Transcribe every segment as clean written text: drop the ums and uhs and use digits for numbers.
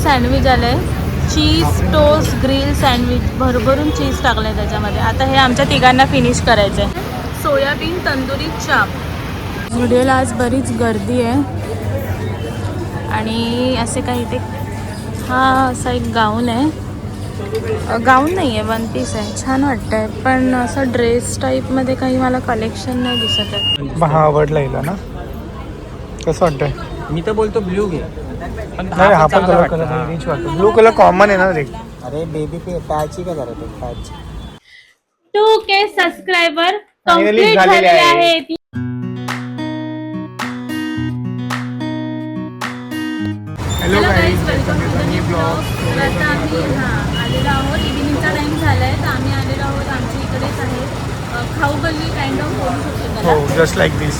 Sandwich आलंय, चीज toast grill sandwich, भरभरून चीज टाकलंय त्याच्यामध्ये. आता हे आमच्या तिघांना फिनिश करायचंय. सोयाबीन तंदुरी चाप. व्हिडिओला आज बरीच गर्दी आहे आणि असे काही ते हा असा एक गाऊन आहे, गाऊन नाही आहे, वन पीस आहे. छान वाटतंय पण असं ड्रेस टाईपमध्ये काही मला कलेक्शन नाही दिसत आहे. हा आवडला हिला ना, कसं वाटतंय? मी तर बोलतो ब्ल्यू घे, पण नाही हा पण कलर रिच वाटतो. ब्लू कलर कॉमन आहे ना रे. अरे बेबी पे पॅची का जरा तो patch. 2K subscriber Finally complete झालेले झालेले आहे. आहेत. Hello guys, welcome to the new blog. तर आता आम्ही आलेलो आहोत, इव्हिनिंगचा टाइम झालाय तर आम्ही आलेलो आहोत आमच्या इकडेच आहे, खाऊ गल्ली काइंड ऑफ बोलू शकतो त्याला. हो, जस्ट लाईक दिस.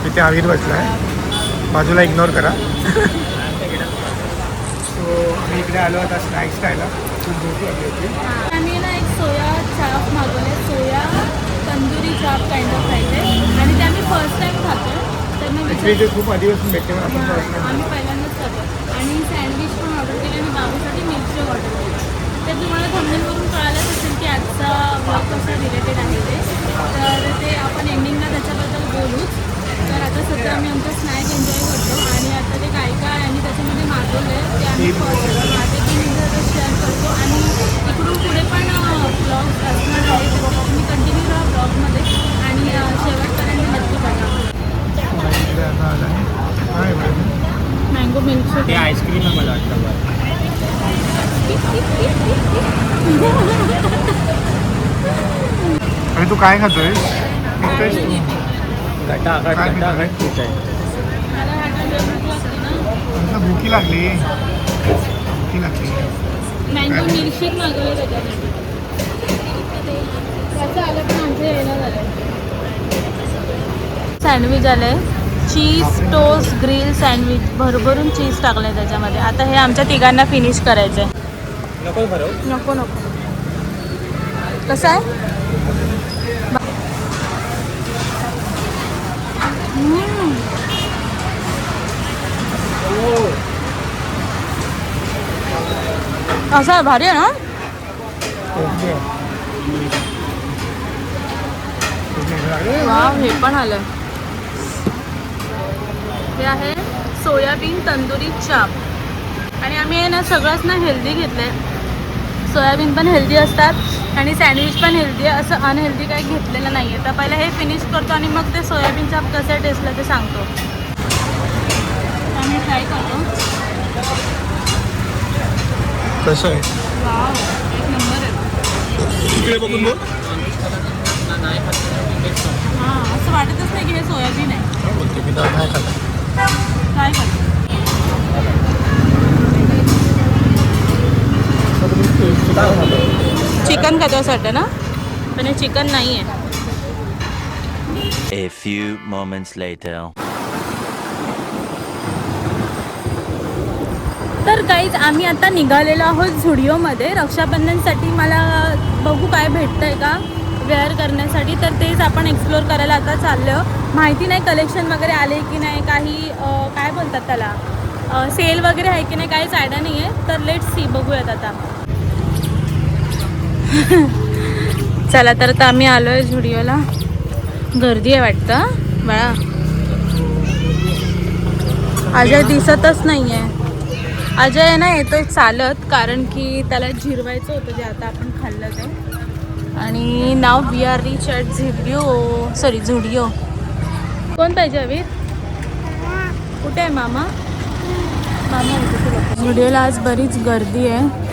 इथे आविर बसलाय, बाजूला इग्नोर करा. सो आम्ही इकडे आलो आता स्नॅक्स खायला. खूप भूक लागली होती. आम्ही ना एक सोया चाप मागवले, सोया तंदुरी चाप काइंड ऑफ खायचे आणि ते आम्ही फर्स्ट टाइम खातो. तर मी इकडे ते खूप आधीपासून भेटते पण आपण first time आम्ही पहिल्यांदाच खातो. आणि सँडविच पण ऑर्डर केले आणि बाबूसाठी मिल्कशेक ऑर्डर केलं. तर तुम्हाला थंबनेलवरून कळालंच असेल की आजचा ब्लॉग कसा रिलेटेड आहे ते. तर ते आपण एंडिंगला त्याच्याबद्दल बोलूच. तर आता सध्या आम्ही आमचा स्नॅक एन्जॉय करतो आणि आता ते काय काय आणि त्याच्यामध्ये मागवलं आहे ते आम्ही ते तीन शेअर करतो आणि इकडून पुढे पण ब्लॉग असणार आहे. तर ते तुम्ही कंटिन्यू राहा ब्लॉगमध्ये आणि शेवटपर्यंत नक्की बघा. मँगो मिल्कशेक ते आईस्क्रीम आहे मला वाटतं. अरे तू काय खातोय? भूकी लागली. मँगो मिल्कशेक मागवलं त्याच्यामध्ये. त्याचं आलं पण आमचं यायला झालं. सँडविच आलंय, चीज टोस्ट ग्रिल सँडविच, भरभरून चीज टाकलंय त्याच्यामध्ये. आता हे आमच्या तिघांना फिनिश करायचंय. नको भरव. नको नको. कसं आहे? असं आहे, भारी आहे ना. वाव, हे पण आलं. हे आहे सोयाबीन तंदुरी चाप आणि आम्ही आहे ना सगळंच ना हेल्दी घेतलंय. सोयाबीन पण हेल्दी असतात आणि सँडविच पण हेल्दी आहे, असं अनहेल्दी काही घेतलेलं नाही आहे. तर पहिलं हे फिनिश करतो आणि मग ते सोयाबीन चाप कसं टेस्टला ते सांगतो. आम्ही ट्राय करतो. कसं आहे? वाव, एक नंबर आहे. इकडे बघून बोल. हां, असं वाटतच नाही की हे सोयाबीन आहे. बोलते मी तर नाही खात. ट्राय करतो. चिकन खात्यासाठी ना, पण हे चिकन नाही आहे. A few moments later. तर काहीच आम्ही आता निघालेलो आहोत झुडिओमध्ये रक्षाबंधनसाठी. मला बघू काय भेटतं आहे का वेअर करण्यासाठी, तर तेच आपण एक्सप्लोअर करायला आता चाललो. माहिती नाही कलेक्शन वगैरे आले की नाही, काही काय बोलतात त्याला, सेल वगैरे आहे की नाही, काहीच आयडिया नाही आहे. तर लेट्स सी, बघूयात आता. चला, तर आता आम्ही आलो आहे झुडिओला. गर्दी आहे वाटतं बाळा. अजय दिसतच नाही आहे. अजय ना येतोय चालत, कारण की त्याला जिरवायचं होतं जे आता आपण खाल्लं ते. आणि नाव we are reach at Zudio. कोण पाहिजे अवीर? कुठे आहे मामा? मामा झुडिओला आज बरीच गर्दी आहे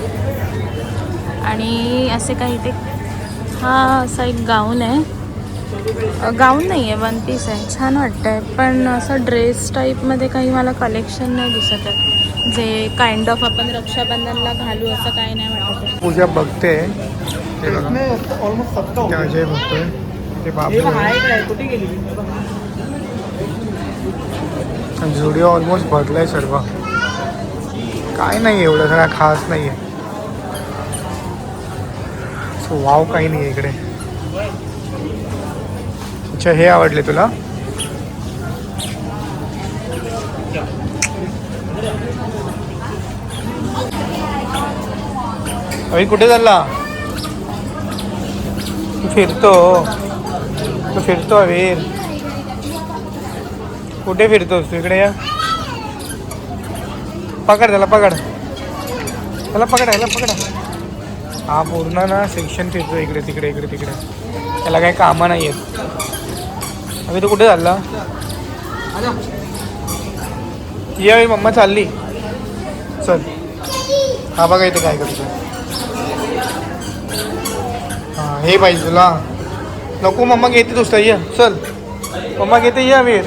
आणि असे काही ते हा असा एक गाऊन आहे, गाऊन नाही आहे, वन पीस आहे. छान वाटतंय पण असं ड्रेस टाईपमध्ये काही मला कलेक्शन नाही दिसत आहे जे काइंड ऑफ आपण रक्षाबंधनला घालू असं काही नाही वाटत. पूजा बघते अजय बघतोय ते बाबू. कुठे गेली? झुडिओ ऑलमोस्ट भरलाय सर्व. काय नाही एवढं सगळं खास नाही आहे. सो वाव, काही नाही आहे इकडे. अच्छा, हे आवडले तुला? अभि कुठे चालला तू? फिरतो अवीर. कुठे फिरतोस तू? इकडे या. पकड त्याला पकडा. हा पूर्ण ना सेक्शन फिरतो इकडे तिकडे. त्याला काही कामं नाही आहेत. अभि तू कुठे चालला? ये मम्मा चालली. चल. हा बघा इथे काय करतो. हां हे पाहिजे तुला. नको मम्मा घेते दुसरा. ये चल. मम्मा घेते. ये अवीर.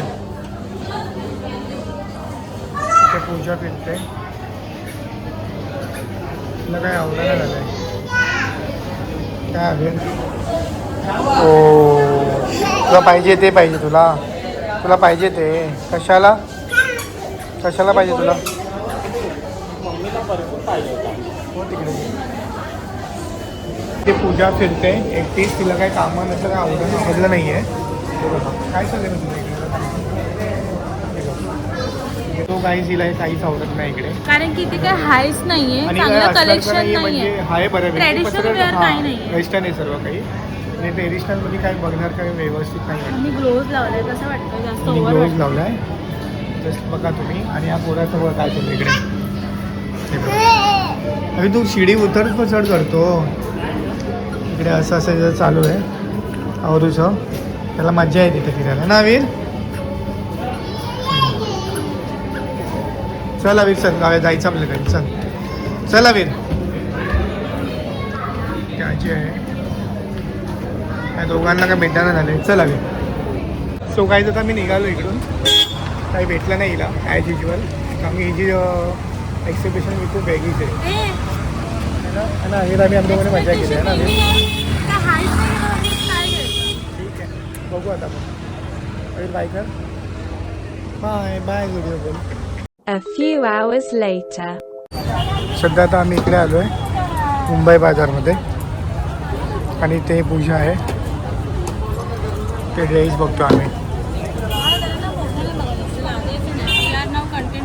इथे पूजा फिरते. तुला काय आवडायला झालंय काय अवीर? ओ तुला पाहिजे ते पाहिजे तुला पाहिजे ते. कशाला पाहिजे तुला? हो तिकडे ते पूजा फिरते एकटीच. तिला काही कामं नसतं काय आवडलं नाही आहे. काय चाललंय तुला इकडे? तो काहीच तिला काहीच आवडत नाही इकडे. कारण की इथे काय हायच नाहीये, आणि चांगलं कलेक्शन म्हणजे नाहीये. हाय बरं ट्रेडिशनल वेअर काही नाहीये. वेस्टर्न आहे सर्व काही. आणि ट्रेडिशनल मध्ये काय बघणार काही व्यवस्थित नाही आहे. आणि ग्लोव्ज लावलाय कसं वाटतं जास्त ओव्हर ग्लोव्ज लावलाय जस्ट बघा तुम्ही. आणि हा पोराचं बघा काय चाललं इकडे. अरे तू शिडी उतरच चढ करतो इकडे. असं चालू आहे आवरूचं. त्याला मजा आहे तिथे फिरायला ना अवीर? चल अवीर चल जायचं आपल्या घरी. चल अवीर. त्याची आहे त्या दोघांना काय भेटायला झाले. चल अवीर. सो काय आता मी निघालो इकडून. काही भेटलं नाही हिला ॲज युजल. कारण ही जी एक्झिबिशन मी खूप वेगळीच आहे ना. अवीर आम्ही आमच्याकडे मजा केली आहे ना अवीर. ठीक आहे बघू आता आपण. अवीर बाय कर. बाय व्हिडिओ बोल. A few hours later. सध्या आता आम्ही इकडे आलो आहे मुंबई बाजारमध्ये. आणि ते पूजा आहे ते ड्रेस बघतो आम्ही.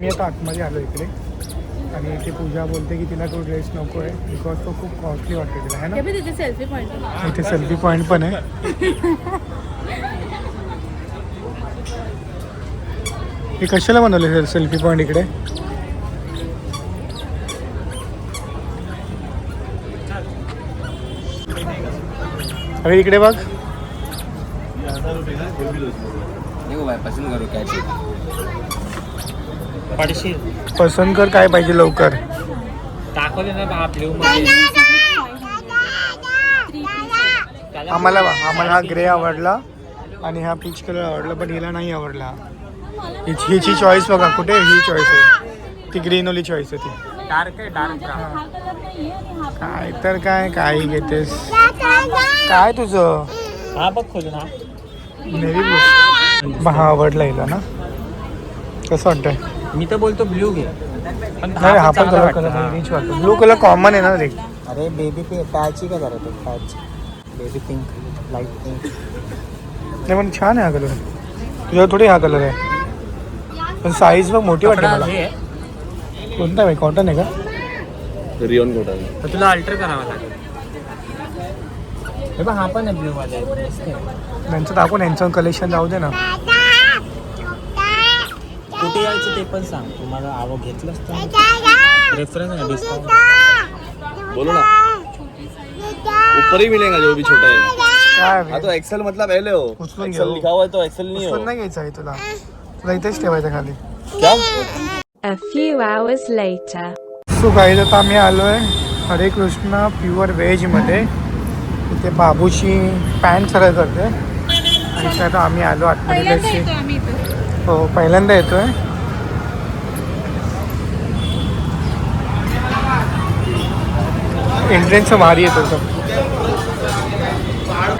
मी आता आतमध्ये आलो इकडे. आणि ती पूजा बोलते की तिला तो ड्रेस नको आहे बिकॉज तो खूप कॉस्टली वाटतो तिला आहे ना. तिथे सेल्फी पॉईंट इथे सेल्फी पॉईंट पण आहे. हे कशाला बनवले सेल्फी पॉईंट इकडे? अरे इकडे बघ. पसंत करू काय पसंत कर काय पाहिजे लवकर. दाखवले ना ब्ल्यू मध्ये. आम्हाला हा ग्रे आवडला आणि हा पीच कलर आवडला पण हिला नाही आवडला. हिची चॉईस बघा कुठे. ही चॉईस आहे ती ग्रीन वाली चॉईस आहे ती. डार्क आहे डार्क. काय तर काय घेतेस काय तुझं? हा बघ खोलून. हा नेव्ही ब्लू. हा आवडला हिला ना. कसं वाटतंय? मी तर बोलतो ब्ल्यू घे. नाही हा पण कलर रिच वाटतो. ब्लू कलर कॉमन आहे ना रे. अरे बेबी पॅची का जरा तो patch. Baby pink light pink. नाही पण छान आहे हा कलर. तुझ्या थोडी हा कलर आहे पण साईज बघ मोठी वाटते मला. कोणता आहे कॉटन आहे का? Rayon cotton. तर तुला अल्टर करावा लागेल. हे बघ हा पण आहे ब्ल्यू मध्ये. त्यांचं दाखवून यांचं कलेक्शन जाऊ दे ना. कुठे यायचं ते पण सांग. तुम्हाला घेतलंच तर रेफरन्स आहे डिस्काउंट. बोलो ना ऊपर ही मिलेगा जो भी छोटा है. काय हाँ तो एक्सेल मतलब एल हो. उचलून एक्सेल घेऊ. लिखा हुआ है तो एक्सेल नहीं उचलून हो. नाही घ्यायचं आहे तुला. तुला इथेच ठेवायचं खाली. क्या? A few hours later. So guys आता आम्ही आलो आहे हरे कृष्णा प्युअर व्हेजमध्ये. इथे बाबूची पॅन्ट सरळ करते. आणि इथे आता आम्ही आलो आतमध्ये त्याची. आम्ही इथं. हो पहिल्यांदा येतोय. एंट्रन्स भारी येतो तो.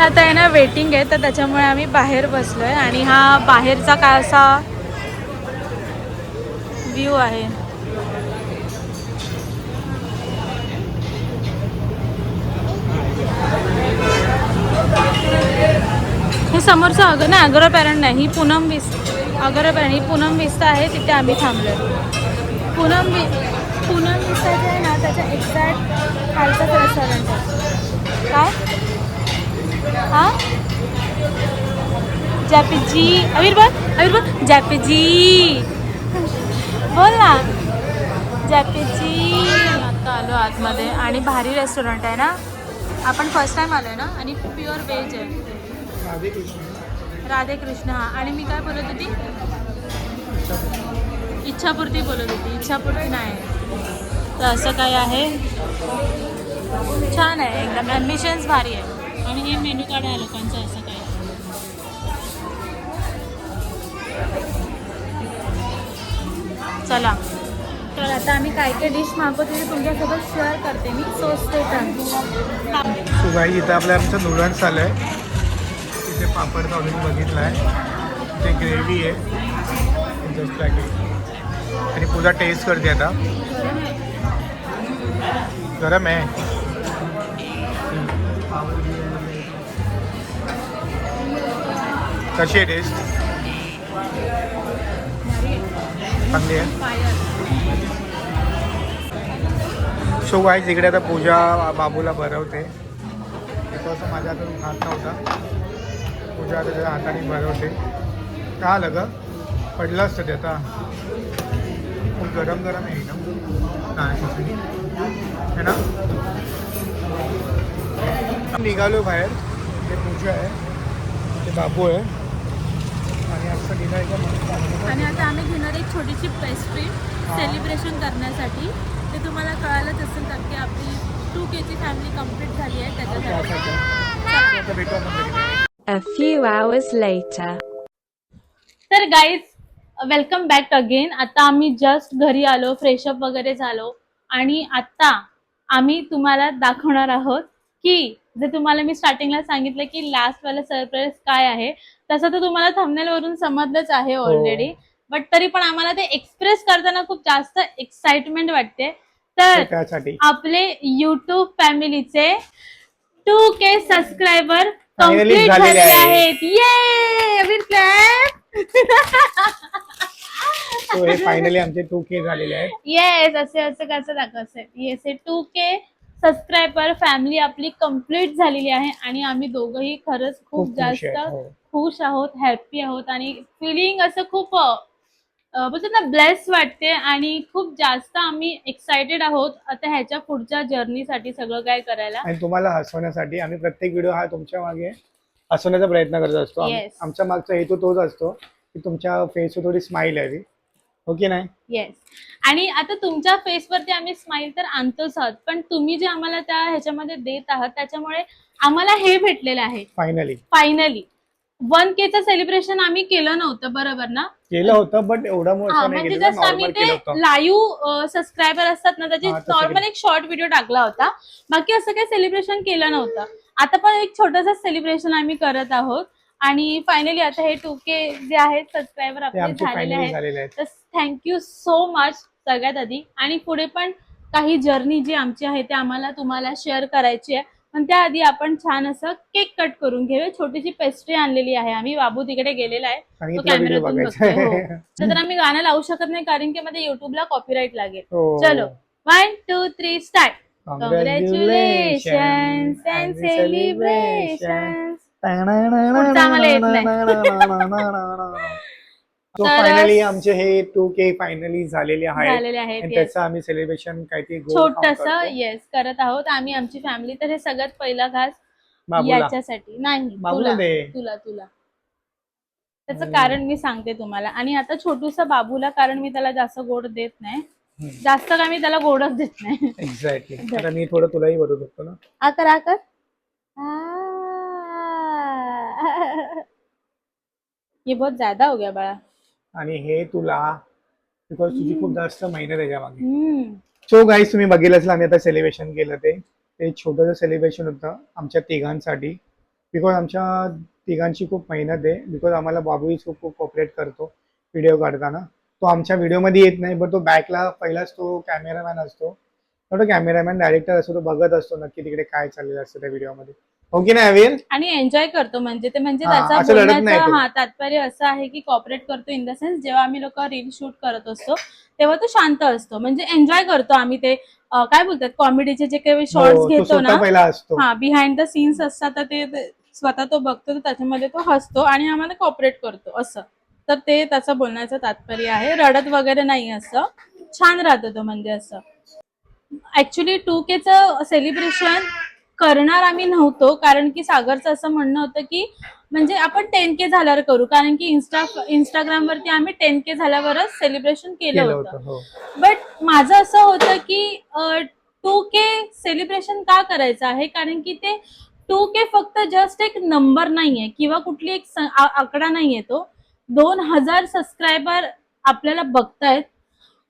आता आहे ना वेटिंग आहे तर त्याच्यामुळे आम्ही बाहेर बसलोय. आणि हा बाहेरचा काय असा व्ह्यू आहे. हे समोरचं ना अगोरा पॅरंट नाही, ही अगोरा पॅरंट ही पूनम विस्ता आहे. तिथे आम्ही थांबलोय. पूनम मिसळ जे आहे ना त्याच्या एक्झॅक्ट खालचाच रेस्टॉरंट आहे. काय हा जॅपेजी अवीर बोल जॅपेजी बोल ना जॅपेजी. आता आलो आतमध्ये आणि भारी रेस्टॉरंट आहे ना. आपण फर्स्ट टाइम आलो आहे ना आणि प्युअर व्हेज आहे. राधेकृष्ण हा. आणि मी काय बोलत होती इच्छापूर्ती बोलत होती. इच्छापूर्ती नाही तर असं काय आहे. छान आहे एकदम ॲम्बिशन्स भारी आहे. आणि हे मेन्यू कार्ड आहे लोकांचं असं काय. चला तर आता आम्ही काय काय डिश मागवतो ते तुमच्यासोबत शेअर करते मी. सो स्टे टर्न. सो गाईज इथं आमचं नूडल्स आलं आहे. तिथे पापड ऑलरेडी बघितला आहे. ते ग्रेव्ही आहे जस्ट लाईक. आणि पूजा टेस्ट करते आता. गरम आहे. कशी आहे टेस्ट? चांगली आहे. सो गाईज इकडे आता पूजा बाबूला भरवते. थोडंसं माझ्या हातून खात नव्हता. पूजा आता त्याच्या हाताने भरवते. का आलं ग? पडलं असतं ते आता. खूप गरम गरम आहे एकदम है ना. निघालो बाहेर. ते पूजा आहे ते बाबू आहे आणि असं निघायचं. आणि आता आम्ही घेणार एक छोटीशी पेस्ट्री सेलिब्रेशन करण्यासाठी. ते तुम्हाला कळालंच असेल कारण की आपली 2Kची फॅमिली कंप्लीट झाली आहे त्याच्यासाठी. आता भेटू आपण. A few hours later. तर गाईज वेलकम बॅक अगेन. आता आम्ही जस्ट घरी आलो, फ्रेशअप वगैरे झालो आणि आता आम्ही तुम्हाला दाखवणार आहोत की जे तुम्हाला मी स्टार्टिंगला सांगितलं की लास्टवाला सरप्राईज काय आहे. तसं तर तुम्हाला थंबनेलवरून समजलंच आहे ऑलरेडी. बट तरी पण आम्हाला ते एक्सप्रेस करताना खूप जास्त एक्साइटमेंट वाटते. तर त्यासाठी आपले युट्यूब फॅमिलीचे 2K सबस्क्रायबर Finally कंप्लीट झालेले झालेले आहेत. आहेत. ये अभिर सो हे फायनली आमचे 2K झालेले आहेत. येस असे असं कसं दाखवायचं. येस हे 2K सबस्क्रायबर फॅमिली आपली कंप्लीट झालेली आहे आणि आम्ही दोघंही खरंच खूप खुश जास्त आहेत. हो. खुश आहोत, हॅप्पी आहोत आणि फिलिंग असं खूप बोलतात ना ब्लेस वाटते आणि खूप जास्त आम्ही एक्सायटेड आहोत आता ह्याच्या पुढच्या जर्नीसाठी सगळं काय करायला. आणि तुम्हाला हसवण्यासाठी आम्ही प्रत्येक व्हिडिओ हा तुमच्या मागे हसवण्याचा प्रयत्न करत असतो. Yes. आमच्या मागचा हेतू तोच असतो की तुमच्या फेसवर थोडी स्माइल यावी. हो की नाही? येस. आणि आता तुमच्या फेसवरती आम्ही स्माइल तर आणतोच आहोत पण तुम्ही जे आम्हाला त्या ह्याच्यामध्ये देत आहात त्याच्यामुळे आम्हाला हे भेटलेलं आहे. फायनली 1Kचं सेलिब्रेशन आम्ही केलं नव्हतं बरोबर ना. केलं होतं बट एवढा मोठा नाही म्हणजे केलं. जस्ट आम्ही नॉर्मल ते केलं होतं. लाईव्ह सबस्क्रायबर असतात ना त्याची हा, तसं नॉर्मल केलं. एक शॉर्ट व्हिडिओ टाकला होता. बाकी असं काही सेलिब्रेशन केलं नव्हतं. आता पण एक छोटंसं सेलिब्रेशन आम्ही करत आहोत आणि फायनली आता हे 2K जे आहेत सबस्क्रायबर ते आपले आमचे झालेले फायनली आहेत. झालेले आहेत. तर थँक्यू सो मच सगळ्यात आधी. आणि पुढे पण काही जर्नी जी आमची आहे ते आम्हाला तुम्हाला शेअर करायची आहे. पण त्याआधी आपण छान असं केक कट करून घेऊया. छोटीशी पेस्ट्री आणलेली आहे आम्ही. बाबू तिकडे गेलेला आहे आणि तो तुला व्हिडिओ कॅमेऱ्यातून बघायचा बघतोय. आहे. तर आम्ही गाणं लावू शकत नाही कारण की मध्ये युट्यूबला कॉपीराईट लागेल. हो. चलो 1 2 3 start. Congratulations Congratulations and celebrations. पुढचं आम्हाला येत नाही. सो तर फायनली आमचे हे 2K फायनली झालेले आहेत झालेले आहेत. आणि yes. त्याचं आम्ही सेलिब्रेशन काहीतरी गोड छोटस खाऊन करतो. येस करत आहोत आम्ही आमची फॅमिली. तर हे सगळ्यात पहिला घास बाबूला याच्यासाठी नाही बाबूला तुला दे. तुला तुला त्याचं कारण मी सांगते तुम्हाला. आणि आता छोटूसा बाबूला कारण मी त्याला जास्त गोड देत नाही. जास्त काय मी त्याला गोडच देत नाही. एक्झॅक्टली. आता मी थोडं तुलाही भरू शकतो ना. आकर आकर ये बहुत ज्यादा हो गया बाळा. आणि हे तुला बिकॉज तुझी खूप जास्त मेहनत आहे त्यामागे. हम्म. सो गाईस तुम्ही बघितलं असेल आम्ही आता सेलिब्रेशन केलं ते छोटंसं सेलिब्रेशन होतं आमच्या तिघांसाठी. बिकॉज आमच्या तिघांची खूप मेहनत आहे. बिकॉज आम्हाला बाबूही खूप कॉपरेट करतो व्हिडिओ काढताना. तो आमच्या व्हिडिओमध्ये येत नाही बट तो बॅकला पहिलाच तो कॅमेरामॅन असतो. तो कॅमेरामॅन डायरेक्टर असतो. तो बघत असतो नक्की तिकडे काय चाललेलं असतं त्या व्हिडिओमध्ये. हो की नाही अविर? आणि एन्जॉय करतो म्हणजे ते म्हणजे हा, त्याचा असं रडत नाही बोलण्याचं तो. तात्पर्य असं आहे की कॉपरेट करतो इन द सेन्स जेव्हा आम्ही लोक रील शूट करत असतो तेव्हा तो शांत असतो म्हणजे एन्जॉय करतो आम्ही ते काय बोलतात कॉमेडीचे जे काही शॉर्ट्स हो, तो घेतो ना स्वतः पहिला असतो. हा बिहाइंड द सीन्स असतात तर ते स्वतः तो बघतो तर त्याच्यामध्ये तो हसतो आणि आम्हाला कॉपरेट करतो असं. तर ते त्याचं बोलण्याचं तात्पर्य आहे. रडत वगैरे नाही असं छान राहतो तो म्हणजे असं. ऍक्च्युली 2Kचं सेलिब्रेशन करणार आम्ही नव्हतो कारण की सागरचं असं म्हणणं होतं की म्हणजे आपण 10K झाल्यावर करू कारण की इंस्टाग्रामवरती आम्ही 10K झाल्यावरच सेलिब्रेशन केलं केलं होतं. होतं. हो. बट माझं असं होतं की 2K सेलिब्रेशन का करायचं आहे कारण की ते 2K फक्त जस्ट एक नंबर नाहीये किंवा कुठली एक आकडा नाहीये तो 2000 सबस्क्रायबर आपल्याला बघतायत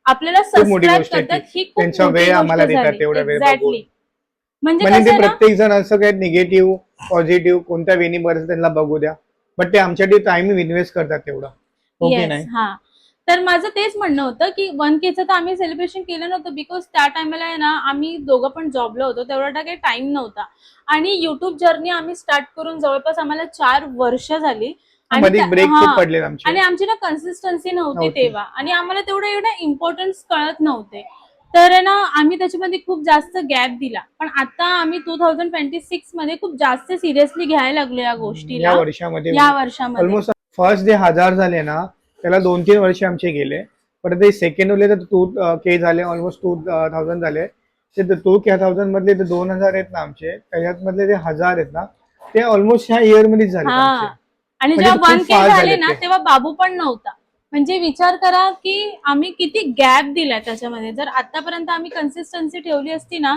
आपल्याला खूप मोठी सबस्क्राईब गोष्ट आहे करतात ती. ही खूप त्यांचा मोठी वेळ गोष्ट आम्हाला देतात झाली. तेवढा वेळ बघून. एक्झॅक्टली म्हणजे म्हणजे कसं ते आहे ना प्रत्येक जण असं काही निगेटिव्ह पॉझिटिव्ह कोणत्या वेनी बरं त्यांना बघू द्या बट ते आमच्यासाठी टाइम इन्व्हेस्ट करतात तेवढा. हो की येस नाही? हा. तर माझं तेच म्हणणं होतं की 1Kचं तर आम्ही सेलिब्रेशन केलं नव्हतं बिकॉज त्या टायमाला आहे ना आम्ही दोघं पण जॉबला होतो तेवढा काही टाइम नव्हता आणि युट्यूब जर्नी आम्ही स्टार्ट करून जवळपास आम्हाला 4 वर्ष झाली आणि मध्ये ब्रेक हा खूप पडले आमचे. आणि आमची ना कन्सिस्टन्सी नव्हती नव्हती. तेव्हा आणि आम्हाला तेवढं एवढं इम्पॉर्टन्स कळत नव्हते तर आहे ना आम्ही त्याच्यामध्ये खूप जास्त गॅप दिला पण आता आम्ही 2026 मध्ये खूप जास्त सिरियसली घ्यायला लागलो या या गोष्टीला वर्षामध्ये या वर्षामध्ये. ऑलमोस्ट फर्स्ट डे 1000 झाले ना त्याला 2-3 वर्ष आमचे गेले पण ते सेकंड वले तर 2K झाले ऑलमोस्ट 2000 झाले ते 2K मधले ते 2000 आहेत ना आमचे त्याच्यात मधले ते 1000 आहेत ना ते ऑलमोस्ट ह्या इयर मध्येच झाले आमचे. हा आणि म्हणजे जेव्हा खूप 1K fast झाले झाले ना ते. तेव्हा बाबू पण नव्हता म्हणजे विचार करा की आम्ही किती गॅप दिलाय त्याच्यामध्ये जर आतापर्यंत आम्ही कन्सिस्टन्सी ठेवली असती ना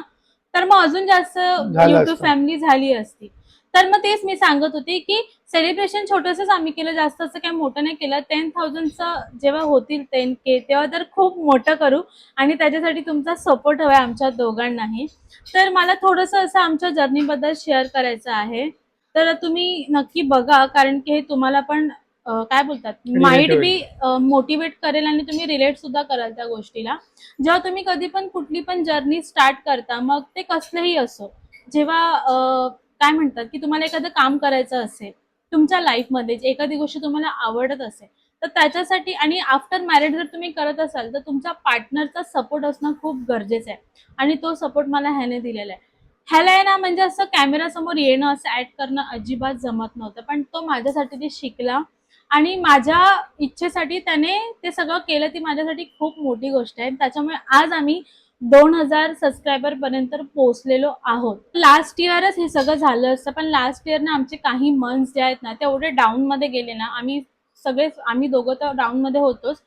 तर मग अजून जास्त झालं युट्यूब असतं. फॅमिली झाली असती. तर मग तेच मी सांगत होते की सेलिब्रेशन छोटंसंच आम्ही केलं जास्त असं काही मोठं नाही केलं 10,000चं जेव्हा होतील 10K तेव्हा तर खूप मोठं करू आणि त्याच्यासाठी तुमचा सपोर्ट हवाय आमच्या दोघांनाही. तर मला थोडंसं असं आमच्या जर्नीबद्दल शेअर करायचं आहे तर तुम्ही नक्की बघा कारण की हे तुम्हाला पण काय बोलतात माइट Related. बी मोटिवेट करेल आणि तुम्ही रिलेट सुद्धा कराल त्या गोष्टीला. जेव्हा तुम्ही कधी पण कुठली पण जर्नी स्टार्ट करता मग ते कसलंही असो जेव्हा काय म्हणतात की तुम्हाला एखादं काम करायचं असेल तुमच्या लाईफमध्ये एखादी गोष्ट तुम्हाला आवडत असेल तर त्याच्यासाठी आणि आफ्टर मॅरेज जर तुम्ही करत असाल तर तुमच्या पार्टनरचा सपोर्ट असणं खूप गरजेचं आहे आणि तो सपोर्ट मला ह्याने दिलेला आहे. ह्याला आहे ना म्हणजे असं कॅमेरा समोर येणं असं ऍक्ट करणं अजिबात जमत नव्हतं पण तो माझ्यासाठी ते शिकला आणि माझ्या इच्छेसाठी त्याने ते सगळं केलं ती माझ्यासाठी खूप मोठी गोष्ट आहे त्याच्यामुळे आज आम्ही 2000 सबस्क्रायबर पर्यंत पोहोचलेलो आहोत. लास्ट इयरच हे सगळं झालं असतं पण लास्ट इयरनं आमचे काही मंथ्स जे आहेत ना ते एवढे डाऊन मध्ये गेले ना आम्ही दोघं तर डाऊन मध्ये होतोच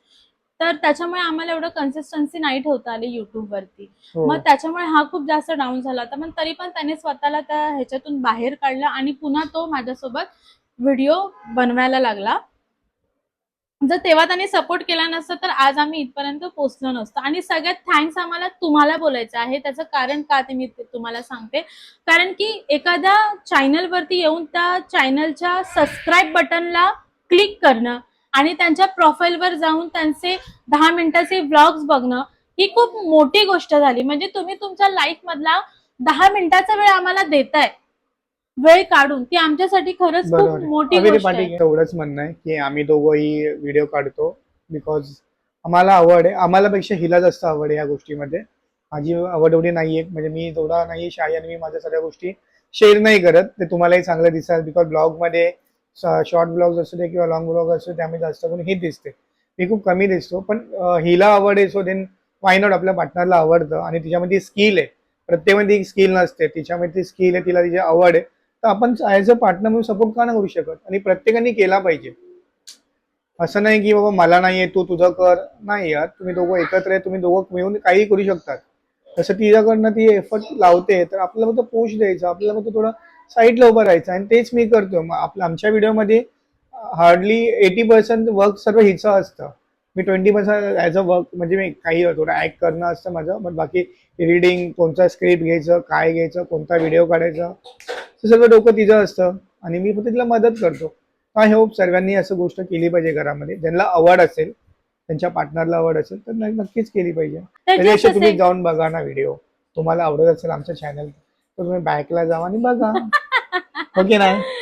तर त्याच्यामुळे आम्हाला एवढं कन्सिस्टन्सी नाही ठेवता आली युट्यूब वरती. हो. मग त्याच्यामुळे हा खूप जास्त डाऊन झाला होता पण तरी पण त्याने स्वतःला त्या ह्याच्यातून बाहेर काढला आणि पुन्हा तो माझ्यासोबत व्हिडिओ बनवायला लागला. जर तेव्हा त्याने सपोर्ट केला नसता तर आज आम्ही इथपर्यंत पोहोचलो नसतो आणि सगळ्यात थँक्स आम्हाला तुम्हाला बोलायचं आहे त्याचं कारण का ते मी तुम्हाला सांगते कारण की एखाद्या चॅनलवरती येऊन त्या चॅनलच्या सबस्क्राईब बटनला क्लिक करणं आणि त्यांच्या प्रोफाईलवर जाऊन त्यांचे 10 मिनिटाचे व्लॉग्स बघणं ही खूप मोठी गोष्ट झाली म्हणजे तुम्ही तुमच्या लाईफ मधला 10 मिनिटाचा वेळ आम्हाला देताय वेळ काढून ती आमच्यासाठी खरंच खूप बरोबर मोठी आहे. गोष्ट आहे. एवढंच म्हणणं आहे की आम्ही दोघंही व्हिडिओ काढतो बिकॉज आम्हाला आवड आहे आम्हाला पेक्षा हिला जास्त आवड आहे या गोष्टीमध्ये. माझी आवड एवढी नाहीये म्हणजे मी थोडा नाही शाय आणि मी माझ्या सगळ्या गोष्टी शेअर नाही करत ते तुम्हालाही चांगलं दिसेल बिकॉज ब्लॉगमध्ये शॉर्ट ब्लॉग्स असू दे किंवा लॉंग ब्लॉग असू दे त्यामध्ये जास्त करून हे दिसते मी खूप कमी दिसतो पण हिला आवड आहे सो देन वाय नॉट आपल्या पार्टनरला आवडतं आणि तिच्यामध्ये स्किल आहे प्रत्येकामध्ये स्किल नसते तिच्यामध्ये स्किल आहे तिला तिची आवड आहे तर आपण ऍज अ पार्टनर म्हणून सपोर्ट का नाही करू शकत आणि प्रत्येकाने केला पाहिजे. असं नाही की बाबा मला नाहीये तू तुझं कर नाही यार तुम्ही दोघं एकत्र आहे तुम्ही दोघं मिळून काही करू शकतात. तसं तिच्याकडनं ती एफर्ट लावते तर आपल्याला फक्त पोस्ट द्यायचं आपल्याला फक्त थोडं साईडला उभं राहायचं आणि तेच मी करतो. मग आमच्या व्हिडिओमध्ये हार्डली 80% वर्क सर्व हिचं असतं. मी 20% ॲज अ वर्क म्हणजे मी काही थोडं ऍक्ट करणं असतं माझं पण बाकी रीडिंग कोणता स्क्रिप्ट घ्यायचं काय घ्यायचं कोणता व्हिडिओ काढायचा हे सगळं डोकं तिचं असतं आणि मी फक्त तिला मदत करतो. आय होप सर्वांनी असं गोष्ट केली पाहिजे घरामध्ये ज्यांना आवड असेल त्यांच्या पार्टनरला आवड असेल तर नक्कीच केली पाहिजे. त्याच्यापेक्षा तुम्ही जाऊन बघा ना व्हिडिओ तुम्हाला आवडत असेल आमच्या चॅनल तर तुम्ही बॅकला जावा आणि बघा. ओके नाही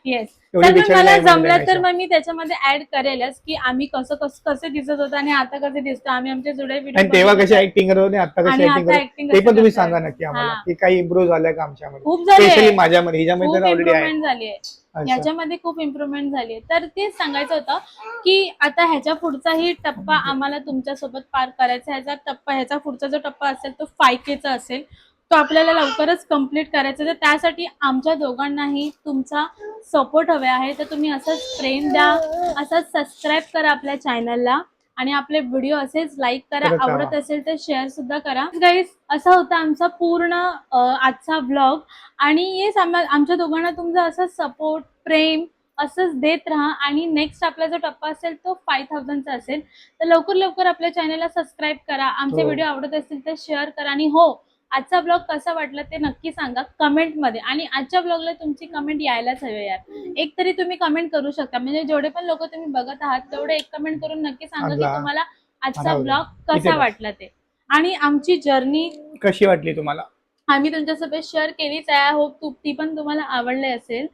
येस. एवढी तर मग बिचारी मला नाही म्हणते जमलं तर नाही. मग मी त्याच्यामध्ये ऍड करेलच की आम्ही कसे दिसत होतो आणि आता कसे दिसतो. आम्ही आमचे जुडे आणि तेव्हा कशी ऍक्टिंग करत होते आता कशी आणि ऍक्टिंग आता करत acting ते कसं पण तुम्ही करताय? सांगा नक्की आम्हाला हा. की काही इम्प्रूव्ह झालंय का आमच्यामध्ये खूप झाले. स्पेशली माझ्यामध्ये हिच्यामध्ये खूप तर ऑलरेडी आहे इम्प्रुव्हमेंट झाली आहे. अच्छा. याच्यामध्ये खूप इम्प्रुव्हमेंट झाली आहे. तर तेच सांगायचं होतं की आता ह्याच्या पुढचाही टप्पा आम्हाला तुमच्यासोबत पार करायचा. ह्याचा पुढचा जो टप्पा असेल तो 5K चा असेल. तो आपल्याला लवकरच कम्प्लीट करायचा. तर त्यासाठी आमच्या दोघांनाही तुमचा सपोर्ट हवे आहे. तर तुम्ही असंच प्रेम द्या, असंच सबस्क्राईब करा आपल्या चॅनलला आणि आपले व्हिडिओ असेच लाईक करा. करत राहा. आवडत असेल तर शेअर सुद्धा करा. गाईज, असा होता आमचा पूर्ण आजचा व्लॉग. आणि येस, आमच्या दोघांना तुमचा असं सपोर्ट प्रेम असंच देत राहा. आणि नेक्स्ट आपला जो टप्पा असेल तो 5000चा असेल. तर लवकर आपल्या चॅनलला सबस्क्राईब करा. आमचे हो. व्हिडिओ आवडत असतील तर शेअर करा. आणि हो, आजचा ब्लॉग कसा वाटला ते नक्की सांगा कमेंटमध्ये. आणि आजच्या ब्लॉगला तुमची कमेंट यायलाच हवी यार. एक तरी तुम्ही कमेंट करू शकता. म्हणजे जेवढे पण लोक तुम्ही बघत आहात तेवढे एक कमेंट करून नक्की सांगा की आला. तुम्हाला आजचा आला. ब्लॉग इथे कसा बघ. वाटला ते. आणि आमची जर्नी कशी वाटली तुम्हाला आम्ही तुमच्यासोबत शेअर केलीच आहे. आय होप ती पण तुम्हाला आवडली असेल.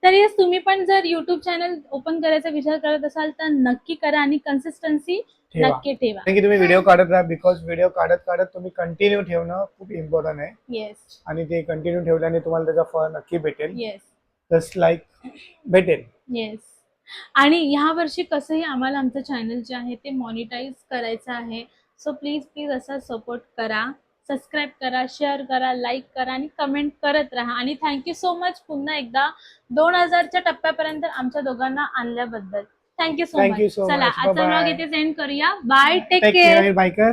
तर येस, तुम्ही पण जर युट्यूब चॅनल ओपन करायचा विचार करत असाल तर नक्की करा आणि कन्सिस्टन्सी ठेवा. नक्की ठेवा. कारण की तुम्ही व्हिडिओ काढत राहा बिकॉज व्हिडिओ काढत तुम्ही कंटिन्यू ठेवणं खूप इम्पॉर्टंट आहे येस आणि ते कंटिन्यू ठेवल्याने तुम्हाला त्याचा फळ नक्की भेटेल येस जस्ट लाईक भेटेल. येस. आणि ह्या वर्षी कसंही आम्हाला आमचं चॅनल जे आहे ते मॉनिटाईज करायचं आहे. सो प्लीज असा सपोर्ट करा, सबस्क्राईब करा, शेअर करा, लाईक करा आणि कमेंट करत राहा. आणि थँक्यू सो मच पुन्हा एकदा 2000च्या टप्प्यापर्यंत आमच्या दोघांना आणल्याबद्दल. Thank you so Thank you much. so चला much. आजचा Bye-bye. व्लॉग इथे सेंड करूया. Bye, take take care. Care biker.